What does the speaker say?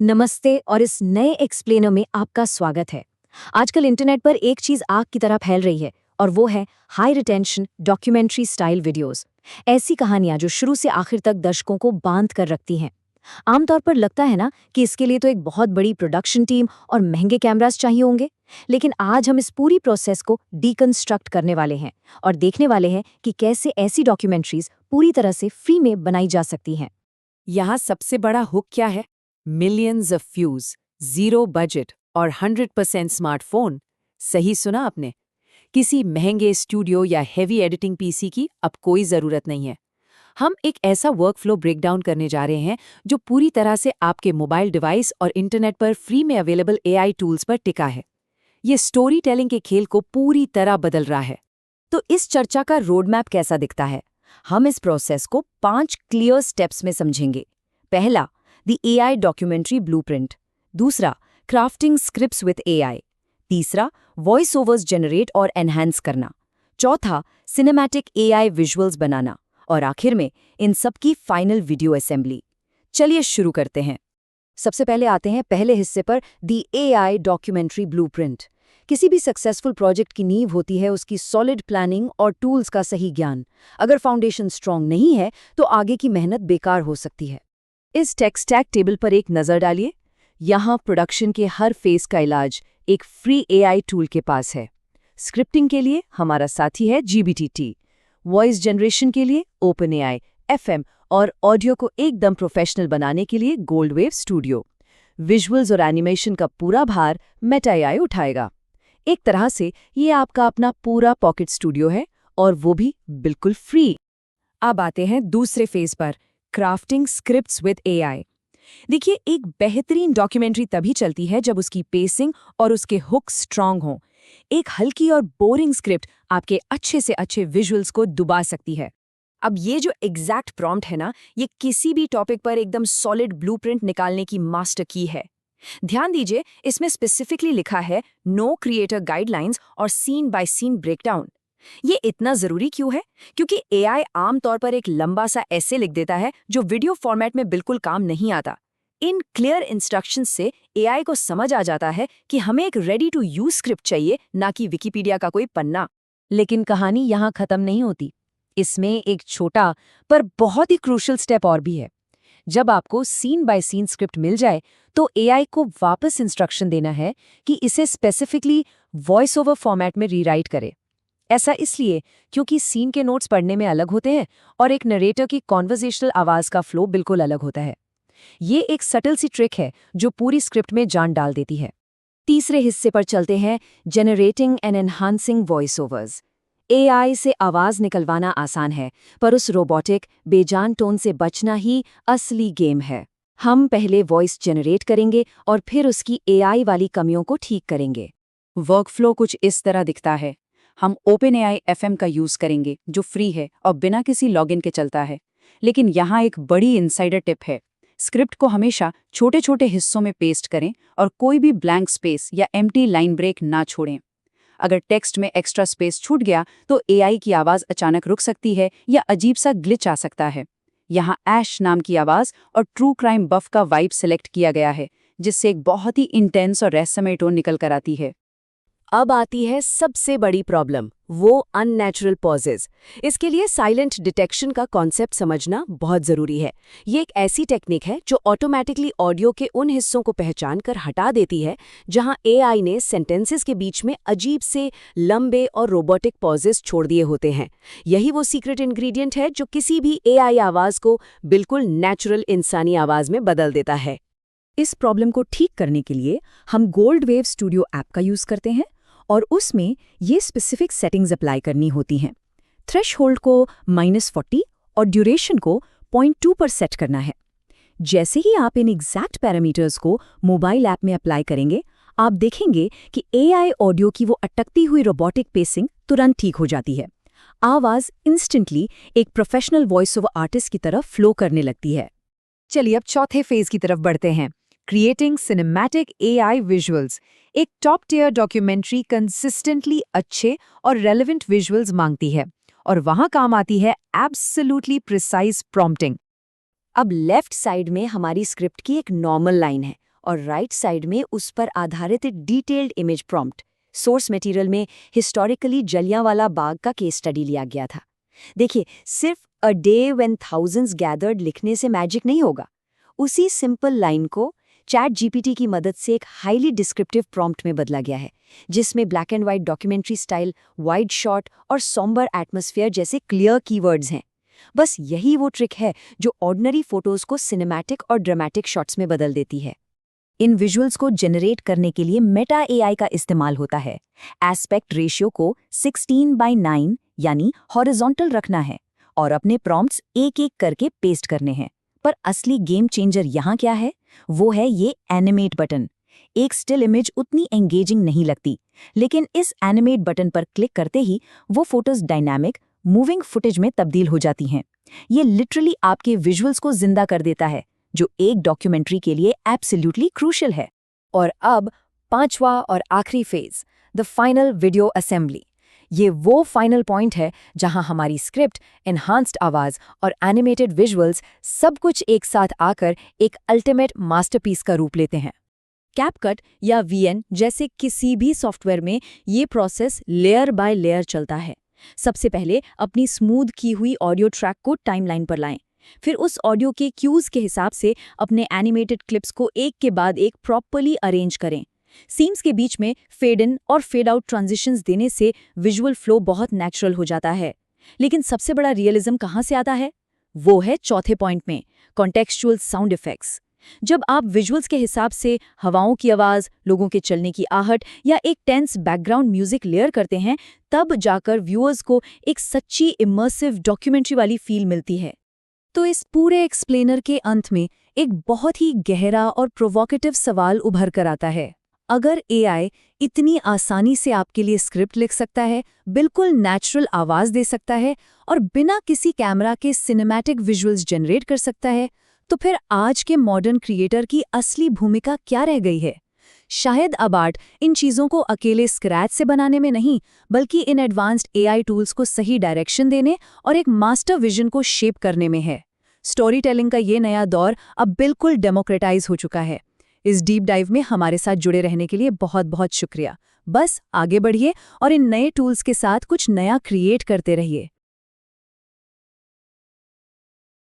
नमस्ते और इस नए एक्सप्लेनर में आपका स्वागत है। आजकल इंटरनेट पर एक चीज आग की तरह फैल रही है और वो है high retention documentary style videos. ऐसी कहानियां जो शुरू से आखिर तक दर्शकों को बांध कर रखती हैं। आमतौर पर लगता है ना कि इसके लिए तो एक बहुत बड़ी प्रोडक्शन टीम और महंगे कैमरास चाहिए होंगे, लेकिन आज हम इस पूरी प्रोसेस को डीकंस्ट्रक्ट करने वाले हैं और देखने वाले हैं कि कैसे ऐसी डॉक्यूमेंट्रीज पूरी तरह से फ्री में बनाई जा सकती हैं। यहाँ सबसे बड़ा हुक क्या है? Millions of views, zero budget और 100% स्मार्टफोन। सही सुना आपने। किसी महंगे स्टूडियो या हेवी एडिटिंग पीसी की अब कोई जरूरत नहीं है। हम एक ऐसा वर्कफ्लो ब्रेकडाउन करने जा रहे हैं जो पूरी तरह से आपके मोबाइल डिवाइस और इंटरनेट पर फ्री में अवेलेबल एआई टूल्स पर टिका है। ये स्टोरी टेलिंग के खेल को पूरी तरह बदल रहा है। तो इस चर्चा का रोड मैप कैसा दिखता है? हम इस प्रोसेस को 5 क्लियर स्टेप्स में समझेंगे। पहला, द एआई डॉक्यूमेंट्री ब्लूप्रिंट। दूसरा, क्राफ्टिंग स्क्रिप्ट्स विद एआई। तीसरा, वॉइस ओवर्स जनरेट और एनहांस करना। चौथा, सिनेमैटिक एआई विजुअल्स बनाना। और आखिर में इन सबकी फाइनल वीडियो असेंबली। चलिए शुरू करते हैं। सबसे पहले आते हैं पहले हिस्से पर, द एआई डॉक्यूमेंट्री ब्लूप्रिंट। किसी भी सक्सेसफुल प्रोजेक्ट की नींव होती है उसकी सॉलिड प्लानिंग और टूल्स का सही ज्ञान। अगर फाउंडेशन स्ट्रांग नहीं है तो आगे की मेहनत बेकार हो सकती है। इस टेक स्टैक टेबल पर एक नज़र डालिए। यहाँ प्रोडक्शन के हर फेज का इलाज एक फ्री एआई टूल के पास है। स्क्रिप्टिंग के लिए हमारा साथी है जीबीटी, वॉइस जनरेशन के लिए ओपन एआई, एफएम और ऑडियो को एकदम प्रोफेशनल बनाने के लिए गोल्डवेव स्टूडियो। विजुअल्स और एनिमेशन का पूरा भार मेटा एआई उठाएगा। एक तरह से ये आपका अपना पूरा पॉकेट स्टूडियो है और वो भी बिल्कुल फ्री। अब आते हैं दूसरे फेज पर, क्राफ्टिंग स्क्रिप्ट्स विद एआई। देखिए, एक बेहतरीन डॉक्यूमेंट्री तभी चलती है जब उसकी पेसिंग और उसके हुक स्ट्रांग हों। एक हल्की और बोरिंग स्क्रिप्ट आपके अच्छे से अच्छे विजुअल्स को डुबा सकती है। अब ये जो एग्जैक्ट प्रॉम्प्ट है ना, ये किसी भी टॉपिक पर एकदम सॉलिड ब्लूप्रिंट निकालने की मास्टर की है। ध्यान दीजिए, इसमें स्पेसिफिकली लिखा है नो क्रिएटर गाइडलाइंस और सीन बाय सीन ब्रेकडाउन। ये इतना जरूरी क्यों है? क्योंकि एआई आमतौर पर एक लंबा सा ऐसे लिख देता है जो वीडियो फॉर्मेट में बिल्कुल काम नहीं आता। इन क्लियर इंस्ट्रक्शंस से एआई को समझ आ जाता है कि हमें एक रेडी टू यूज स्क्रिप्ट चाहिए, ना कि विकिपीडिया का कोई पन्ना। लेकिन कहानी यहाँ खत्म नहीं होती। इसमें एक छोटा पर बहुत ही क्रूशियल स्टेप और भी है। जब आपको सीन बाय सीन स्क्रिप्ट मिल जाए तो एआई को वापस इंस्ट्रक्शन देना है कि इसे स्पेसिफिकली वॉइस ओवर फॉर्मेट में रीराइट करे। ऐसा इसलिए क्योंकि सीन के नोट्स पढ़ने में अलग होते हैं और एक नरेटर की कॉन्वर्सेशनल आवाज का फ्लो बिल्कुल अलग होता है। ये एक सटल सी ट्रिक है जो पूरी स्क्रिप्ट में जान डाल देती है। तीसरे हिस्से पर चलते हैं, generating and enhancing voice overs. AI से आवाज निकलवाना आसान है, पर उस रोबोटिक बेजान टोन से बचना ही असली गेम है। हम पहले वॉइस जनरेट करेंगे और फिर उसकी एआई वाली कमियों को ठीक करेंगे। वर्कफ्लो कुछ इस तरह दिखता है। हम OpenAI FM का यूज़ करेंगे जो फ्री है और बिना किसी लॉगिन के चलता है। लेकिन यहाँ एक बड़ी इनसाइडर टिप है। स्क्रिप्ट को हमेशा छोटे छोटे हिस्सों में पेस्ट करें और कोई भी ब्लैंक स्पेस या एम्प्टी लाइन ब्रेक ना छोड़ें। अगर टेक्स्ट में एक्स्ट्रा स्पेस छूट गया तो एआई की आवाज़ अचानक रुक सकती है या अजीब सा ग्लिच आ सकता है। यहाँ ऐश नाम की आवाज़ और ट्रू क्राइम बफ का वाइब सेलेक्ट किया गया है, जिससे एक बहुत ही इंटेंस और रहस्यमय टोन निकल कर आती है। अब आती है सबसे बड़ी प्रॉब्लम, वो अननेचुरल पॉजेज। इसके लिए साइलेंट डिटेक्शन का कॉन्सेप्ट समझना बहुत जरूरी है। ये एक ऐसी टेक्निक है जो ऑटोमेटिकली ऑडियो के उन हिस्सों को पहचान कर हटा देती है जहां एआई ने सेंटेंसेस के बीच में अजीब से लंबे और रोबोटिक पॉजेज छोड़ दिए होते हैं। यही वो सीक्रेट इंग्रेडिएंट है जो किसी भी एआई आवाज को बिल्कुल नेचुरल इंसानी आवाज में बदल देता है। इस प्रॉब्लम को ठीक करने के लिए हम गोल्डवेव स्टूडियो ऐप का यूज करते हैं और उसमें ये स्पेसिफिक सेटिंग्स अप्लाई करनी होती हैं। थ्रेशहोल्ड को -40 और ड्यूरेशन को 0.2 पर सेट करना है। जैसे ही आप इन एग्जैक्ट पैरामीटर्स को मोबाइल ऐप में अप्लाई करेंगे, आप देखेंगे कि एआई ऑडियो की वो अटकती हुई रोबोटिक पेसिंग तुरंत ठीक हो जाती है। आवाज़ इंस्टेंटली एक प्रोफेशनल वॉइस ओवर आर्टिस्ट की तरफ फ्लो करने लगती है। चलिए अब चौथे फेज की तरफ बढ़ते हैं, क्रिएटिंग सिनेमैटिक एआई विजुअल्स। एक टॉप टियर डॉक्यूमेंट्री कंसिस्टेंटली अच्छे और रेलेवेंट विजुअल्स मांगती है और वहां काम आती है एब्सोल्युटली प्रिसाइज प्रॉम्प्टिंग। अब लेफ्ट साइड में हमारी स्क्रिप्ट की एक नॉर्मल लाइन है और राइट साइड में उस पर आधारित detailed image prompt. Source material में हिस्टोरिकली जलियांवाला बाग का केस स्टडी लिया गया था। देखिए, सिर्फ a day when thousands gathered लिखने से मैजिक नहीं होगा। उसी सिंपल लाइन को चैट जीपीटी की मदद से एक हाईली डिस्क्रिप्टिव प्रॉम्प्ट में बदला गया है, जिसमें black and white documentary style, wide shot और सॉम्बर एटमॉस्फेयर जैसे क्लियर कीवर्ड्स हैं। बस यही वो ट्रिक है जो ऑर्डिनरी फोटोज को सिनेमैटिक और ड्रामेटिक शॉट्स में बदल देती है। इन विजुअल्स को जनरेट करने के लिए मेटा एआई का इस्तेमाल होता है। एस्पेक्ट रेशियो को 16:9 यानी हॉरिजॉन्टल रखना है और अपने प्रॉम्प्ट्स एक एक करके पेस्ट करने हैं। पर असली गेम चेंजर यहाँ क्या है? वो है ये एनिमेट बटन। एक स्टिल इमेज उतनी एंगेजिंग नहीं लगती, लेकिन इस एनिमेट बटन पर क्लिक करते ही वो फोटोज डायनामिक, मूविंग फुटेज में तब्दील हो जाती हैं। ये लिटरली आपके विजुअल्स को जिंदा कर देता है, जो एक डॉक्यूमेंट्री के लिए एब्सोल्युटली क्रूशियल है। और अब पांचवा और आखिरी phase, the final video assembly. ये वो फाइनल पॉइंट है जहां हमारी स्क्रिप्ट, एनहांस्ड आवाज और एनिमेटेड विजुअल्स सब कुछ एक साथ आकर एक अल्टीमेट मास्टरपीस का रूप लेते हैं। कैपकट या वीएन जैसे किसी भी सॉफ्टवेयर में ये प्रोसेस लेयर बाय लेयर चलता है। सबसे पहले अपनी स्मूथ की हुई ऑडियो ट्रैक को टाइमलाइन पर लाएं। फिर उस ऑडियो के क्यूज के हिसाब से अपने एनिमेटेड क्लिप्स को एक के बाद एक प्रॉपर्ली अरेंज करें। सीम्स के बीच में फेड इन और फेड आउट ट्रांजिशंस देने से विजुअल फ्लो बहुत नेचुरल हो जाता है। लेकिन सबसे बड़ा रियलिज्म कहाँ से आता है? वो है चौथे पॉइंट में, कॉन्टेक्सचुअल साउंड इफेक्ट्स। जब आप विजुअल्स के हिसाब से हवाओं की आवाज, लोगों के चलने की आहट या एक टेंस बैकग्राउंड म्यूजिक लेयर करते हैं, तब जाकर व्यूअर्स को एक सच्ची इमर्सिव डॉक्यूमेंट्री वाली फील मिलती है। तो इस पूरे एक्सप्लेनर के अंत में एक बहुत ही गहरा और प्रोवोकेटिव सवाल उभर कर आता है। अगर एआई इतनी आसानी से आपके लिए स्क्रिप्ट लिख सकता है, बिल्कुल नेचुरल आवाज दे सकता है और बिना किसी कैमरा के सिनेमैटिक विजुअल्स जनरेट कर सकता है, तो फिर आज के मॉडर्न क्रिएटर की असली भूमिका क्या रह गई है? शायद अब आर्ट इन चीज़ों को अकेले स्क्रैच से बनाने में नहीं, बल्कि इन एडवांस्ड एआई टूल्स को सही डायरेक्शन देने और एक मास्टर विजन को शेप करने में है। स्टोरी टेलिंग का ये नया दौर अब बिल्कुल डेमोक्रेटाइज हो चुका है। इस डीप डाइव में हमारे साथ जुड़े रहने के लिए बहुत बहुत शुक्रिया। बस आगे बढ़िए और इन नए टूल्स के साथ कुछ नया क्रिएट करते रहिए।